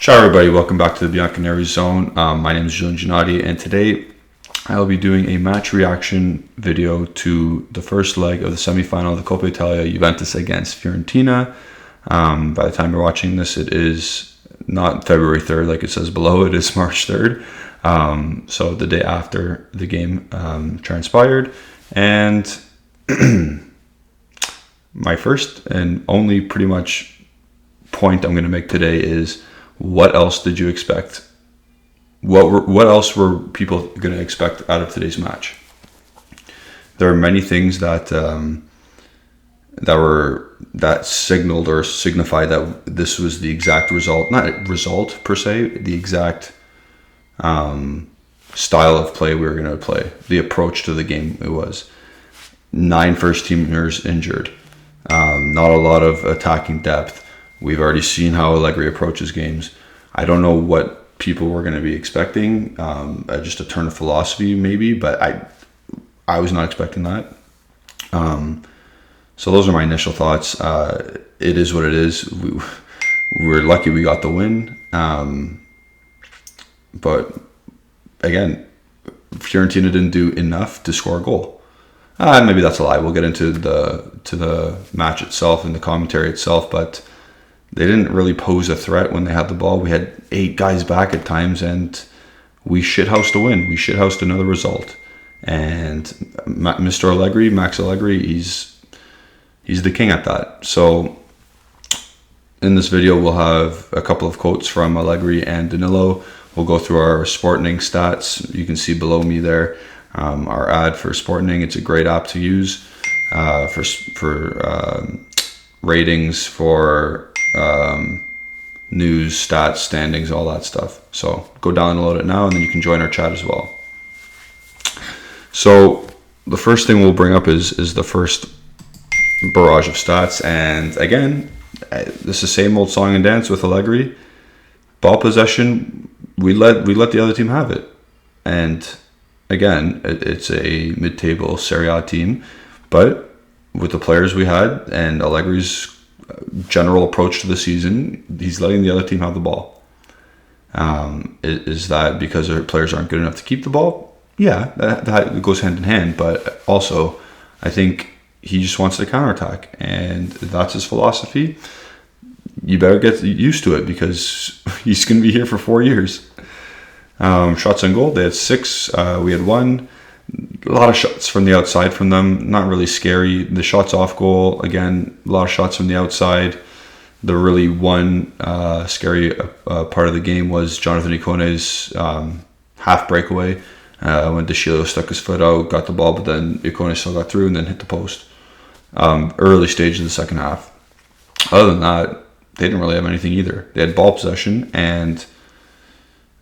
Ciao everybody, welcome back to the Bianconeri Zone. My name is Julian Gennady, and today I'll be doing a match reaction video to the first leg of the semi-final of the Coppa Italia, Juventus against Fiorentina. By the time you're watching this, it is not February 3rd like it says below, it is March 3rd. So the day after the game transpired. And my first and only pretty much point I'm going to make today is, what else did you expect? What else were people going to expect out of today's match? There are many things that signaled or signified that this was the exact result, not result per se, the exact style of play we were going to play, the approach to the game. It was 9 first teamers injured, not a lot of attacking depth. We've already seen how Allegri approaches games. I don't know what people were going to be expecting, just a turn of philosophy maybe, but I was not expecting that. So those are my initial thoughts. It is what it is. We're lucky we got the win. But again, Fiorentina didn't do enough to score a goal. Maybe that's a lie. We'll get into the match itself and the commentary itself, but they didn't really pose a threat when they had the ball. We had 8 guys back at times, and we shithoused a win. We shithoused another result. And Mr. Allegri, Max Allegri, he's the king at that. So in this video, we'll have a couple of quotes from Allegri and Danilo. We'll go through our SPORTENING stats. You can see below me there our ad for SPORTENING. It's a great app to use for ratings, for news, stats, standings, all that stuff. So go download it now, and then you can join our chat as well. So the first thing we'll bring up is the first barrage of stats, and again, this is the same old song and dance with Allegri. Ball possession, we let the other team have it, and again, it's a mid-table Serie A team, but with the players we had and Allegri's general approach to the season, he's letting the other team have the ball. Is that because our players aren't good enough to keep the ball? Yeah, that goes hand in hand, but also I think he just wants to counterattack, and that's his philosophy. You better get used to it, because he's going to be here for 4 years. Shots on goal, they had 6, we had 1. A lot of shots from the outside from them, not really scary. The shots off goal, again, a lot of shots from the outside. The really one scary part of the game was Jonathan Icone's half breakaway, when De Sciglio stuck his foot out, got the ball, but then Icone still got through and then hit the post. Early stage of the second half. Other than that, they didn't really have anything either. They had ball possession, and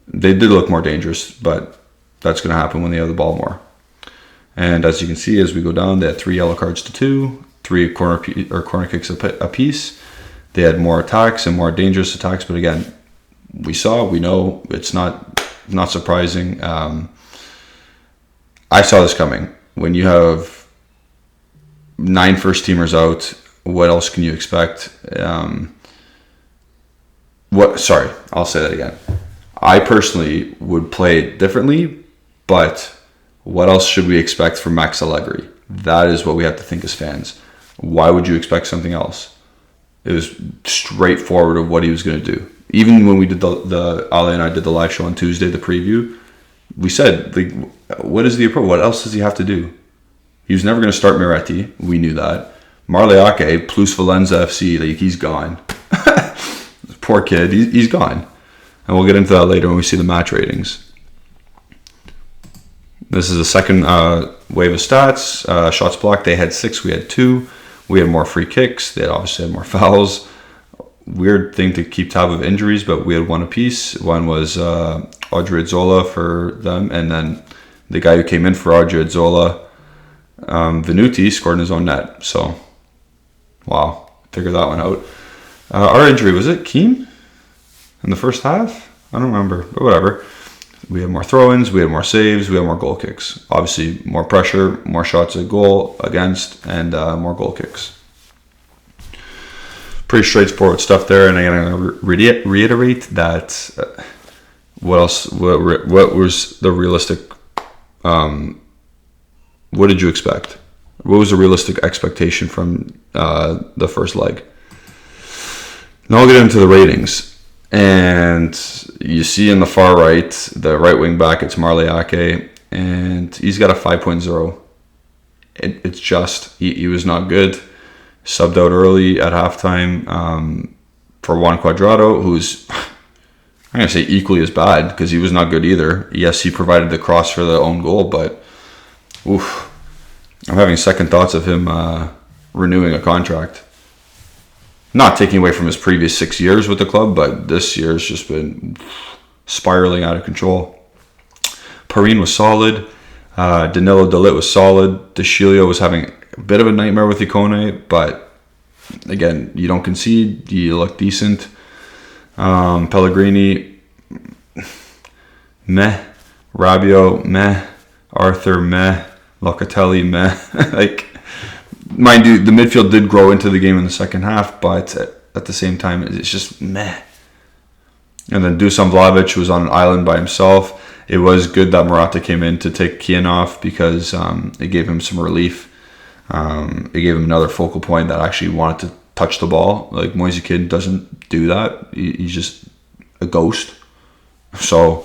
they did look more dangerous, but that's going to happen when they have the ball more. And as you can see, as we go down, they had 3 yellow cards to 2, 3 corner kicks a piece. They had more attacks and more dangerous attacks, but again, we know it's not surprising. I saw this coming. When you have 9 first teamers out, what else can you expect? I'll say that again. I personally would play it differently, but what else should we expect from Max Allegri? That is what we have to think as fans. Why would you expect something else? It was straightforward of what he was going to do. Even when we did Ali and I did the live show on Tuesday, the preview, we said, like, what is the approach? What else does he have to do? He was never going to start Miretti. We knew that. Marleake plus Valenza FC, like, he's gone. Poor kid, he's gone. And we'll get into that later when we see the match ratings. This is the second wave of stats. Shots blocked, they had 6, we had 2. We had more free kicks. They obviously had more fouls. Weird thing to keep tab of injuries, but we had 1 apiece. One was Odriozola for them, and then the guy who came in for Odriozola, Venuti, scored in his own net. So, wow, figure that one out. Our injury, was it Keane in the first half? I don't remember, but whatever. We had more throw-ins, we had more saves, we had more goal kicks. Obviously, more pressure, more shots at goal against, and more goal kicks. pretty straightforward stuff there. And again, I'm going to reiterate that. What else? What was the realistic? What did you expect? What was the realistic expectation from the first leg? Now I'll get into the ratings. And you see in the far right, the right wing back, it's Marliake, and he's got a 5.0. It's just, he was not good. Subbed out early at halftime for Juan Cuadrado, who's, I'm going to say equally as bad, because he was not good either. Yes, he provided the cross for the own goal, but oof, I'm having second thoughts of him renewing a contract. Not taking away from his previous 6 years with the club, but this year's just been spiraling out of control. Perrine was solid. Danilo De Ligt was solid. De Sciglio was having a bit of a nightmare with Icone, but again, you don't concede. You look decent. Pellegrini, meh. Rabiot, meh. Arthur, meh. Locatelli, meh. Like, mind you, the midfield did grow into the game in the second half, but at the same time, it's just meh. And then Dusan Vlahovic was on an island by himself. It was good that Morata came in to take Kian off, because it gave him some relief. It gave him another focal point that actually wanted to touch the ball. Like, Moise Kean doesn't do that. He's just a ghost. So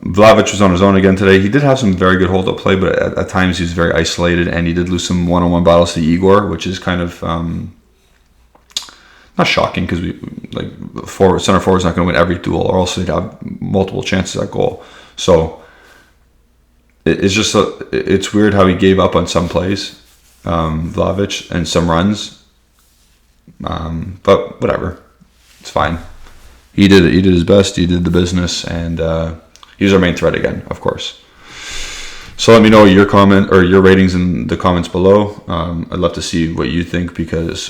Vlahovic was on his own again today. He did have some very good hold-up play, but at times he was very isolated, and he did lose some one-on-one battles to Igor, which is kind of not shocking, because center forward's not going to win every duel, or else they'd have multiple chances at goal. So it's just it's weird how he gave up on some plays, Vlahovic, and some runs. But whatever, it's fine. He did his best. He did the business, and he was our main threat again, of course. So let me know your comment or your ratings in the comments below. I'd love to see what you think,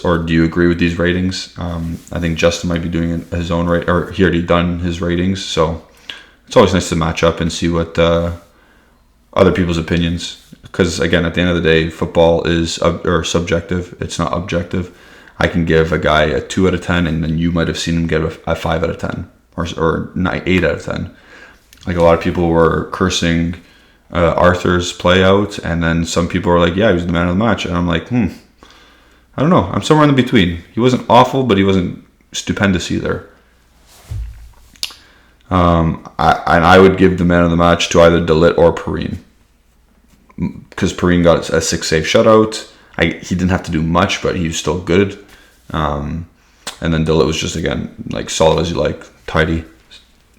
or do you agree with these ratings? I think Justin might be doing his own rate, or he already done his ratings. So it's always nice to match up and see what other people's opinions. Because again, at the end of the day, football is subjective. It's not objective. I can give a guy a 2 out of 10, and then you might have seen him get a 5 out of 10, or 8 out of 10. Like, a lot of people were cursing Arthur's play out, and then some people were like, yeah, he was the man of the match. And I'm like, I don't know. I'm somewhere in the between. He wasn't awful, but he wasn't stupendous either. I would give the man of the match to either De Ligt or Perrine, because Perrine got a 6-save shutout. He didn't have to do much, but he was still good. And then De Ligt was just, again, like, solid as you like, tidy.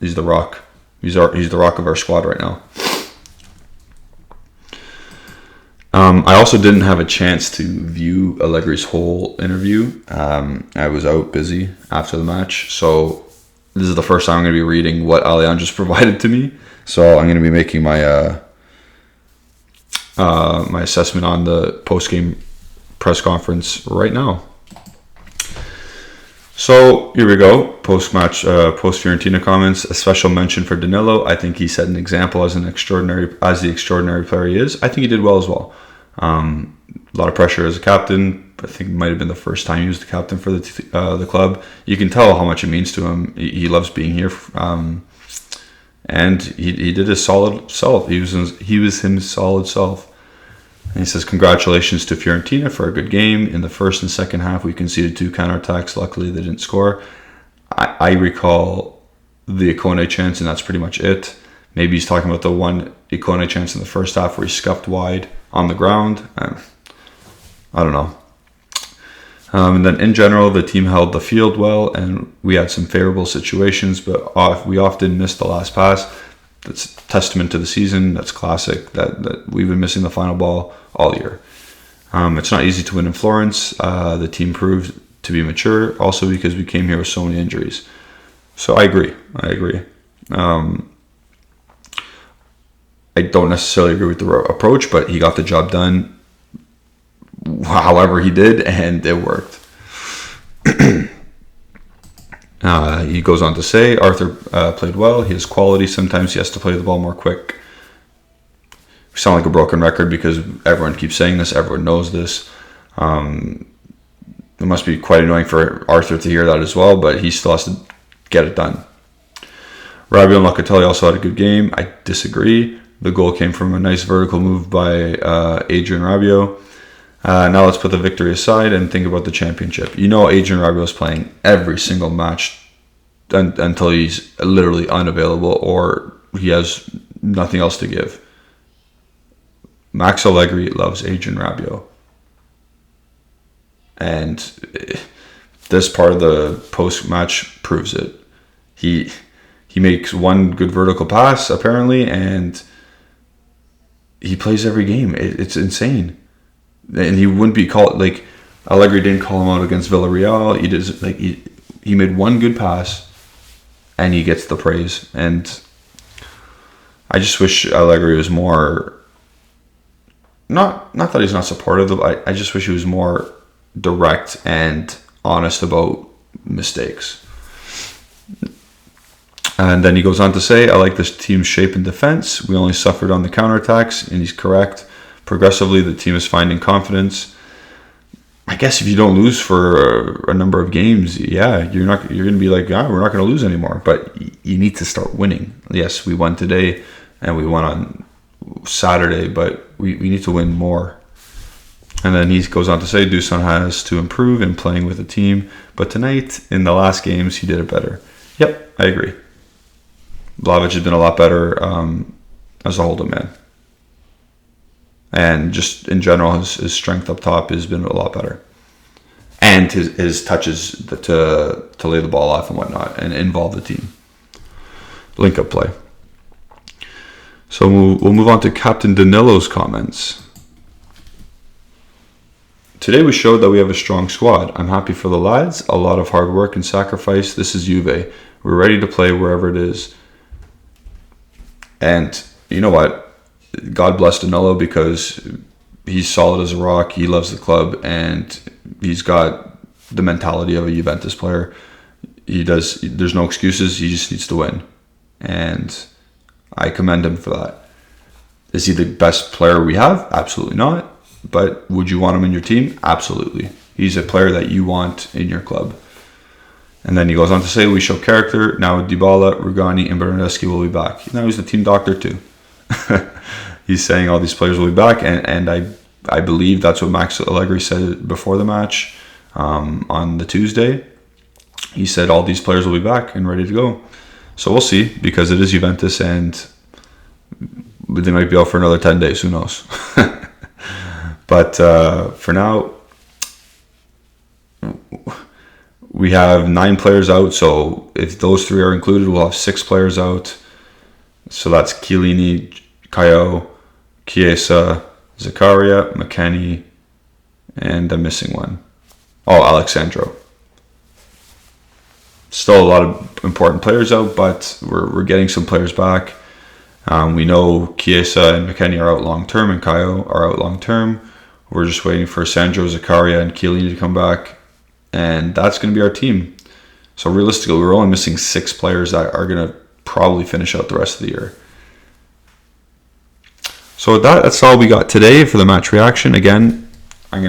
He's the rock. He's the rock of our squad right now. I also didn't have a chance to view Allegri's whole interview. I was out busy after the match, so this is the first time I'm going to be reading what Alejandro's provided to me. So I'm going to be making my my assessment on the post-game press conference right now. So here we go. Post-match, post-Fiorentina comments. A special mention for Danilo. I think he set an example as the extraordinary player he is. I think he did well as well. A lot of pressure as a captain. I think it might have been the first time he was the captain for the club. You can tell how much it means to him. He loves being here, and he did his solid self. He was his solid self. And he says, congratulations to Fiorentina for a good game. In the first and second half, we conceded 2 counterattacks. Luckily, they didn't score. I recall the Icone chance, and that's pretty much it. Maybe he's talking about the one Icone chance in the first half where he scuffed wide on the ground. I don't know. And then in general, the team held the field well, and we had some favorable situations, but we often missed the last pass. That's testament to the season. That's classic. That we've been missing the final ball all year. It's not easy to win in Florence. The team proved to be mature, also because we came here with so many injuries. So I agree. I don't necessarily agree with the approach, but he got the job done however he did, and it worked. He goes on to say, Arthur played well. He has quality. Sometimes he has to play the ball more quick. We sound like a broken record because everyone keeps saying this. Everyone knows this. It must be quite annoying for Arthur to hear that as well, but he still has to get it done. Rabiot and Locatelli also had a good game. I disagree. The goal came from a nice vertical move by Adrien Rabiot. Now let's put the victory aside and think about the championship. Adrien Rabiot is playing every single match until he's literally unavailable or he has nothing else to give. Max Allegri loves Adrien Rabiot. And this part of the post-match proves it. He makes one good vertical pass, apparently, and he plays every game. It's insane. And he wouldn't be called, like, Allegri didn't call him out against Villarreal. He made one good pass, and he gets the praise. And I just wish Allegri was more, not that he's not supportive, I just wish he was more direct and honest about mistakes. And then he goes on to say, I like this team's shape and defense. We only suffered on the counterattacks, and he's correct. Progressively, the team is finding confidence. I guess if you don't lose for a number of games, you're going to be like, we're not going to lose anymore. But you need to start winning. Yes, we won today, and we won on Saturday, but we need to win more. And then he goes on to say, Dusan has to improve in playing with the team, but tonight, in the last games, he did it better. Yep, I agree. Vlahovic has been a lot better as a holding man. And just in general, his strength up top has been a lot better. And his touches to lay the ball off and whatnot and involve the team. Link-up play. So we'll move on to Captain Danilo's comments. Today we showed that we have a strong squad. I'm happy for the lads. A lot of hard work and sacrifice. This is Juve. We're ready to play wherever it is. And you know what? God bless Danilo because he's solid as a rock. He loves the club and he's got the mentality of a Juventus player. There's no excuses. He just needs to win. And I commend him for that. Is he the best player we have? Absolutely not. But would you want him in your team? Absolutely. He's a player that you want in your club. And then he goes on to say, we show character. Now Dybala, Rugani, and Bernardeschi will be back. Now he's the team doctor too. He's saying all these players will be back. And I believe that's what Max Allegri said before the match on the Tuesday. He said all these players will be back and ready to go. So we'll see because it is Juventus and they might be out for another 10 days. Who knows? But for now, we have 9 players out. So if those 3 are included, we'll have 6 players out. So that's Chiellini, Caio, Chiesa, Zakaria, McKennie, and I'm missing one. Oh, Alexandro. Still a lot of important players out, but we're getting some players back. We know Chiesa and McKennie are out long term, and Caio are out long term. We're just waiting for Sandro, Zakaria, and Chiellini to come back, and that's going to be our team. So realistically, we're only missing 6 players that are going to probably finish out the rest of the year. So with that's all we got today for the match reaction. Again, I'm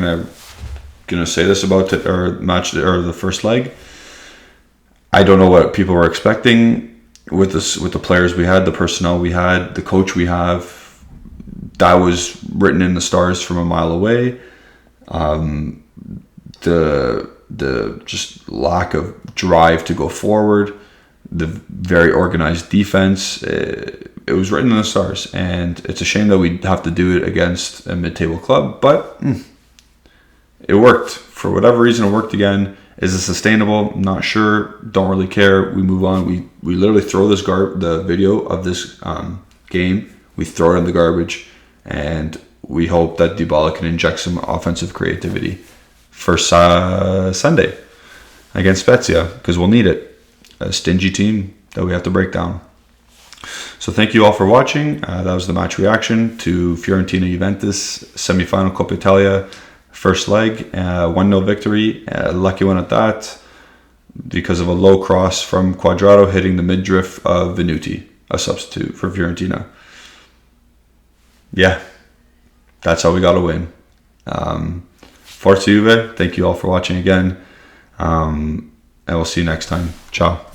gonna say this about the first leg. I don't know what people were expecting with the players we had, the personnel we had, the coach we have. That was written in the stars from a mile away. The just lack of drive to go forward, the very organized defense. It was written in the stars, and it's a shame that we have to do it against a mid-table club, but it worked. For whatever reason, it worked again. Is it sustainable? Not sure. Don't really care. We move on. We literally throw the video of this game. We throw it in the garbage, and we hope that Dybala can inject some offensive creativity for Sunday against Spezia, because we'll need it. A stingy team that we have to break down. So thank you all for watching. That was the match reaction to Fiorentina Juventus semifinal Coppa Italia first leg, 1-0 victory, lucky one at that, because of a low cross from Quadrado hitting the midriff of Venuti, a substitute for Fiorentina. Yeah, that's how we got to win. Forza Juve. Thank you all for watching again. And we'll see you next time. Ciao.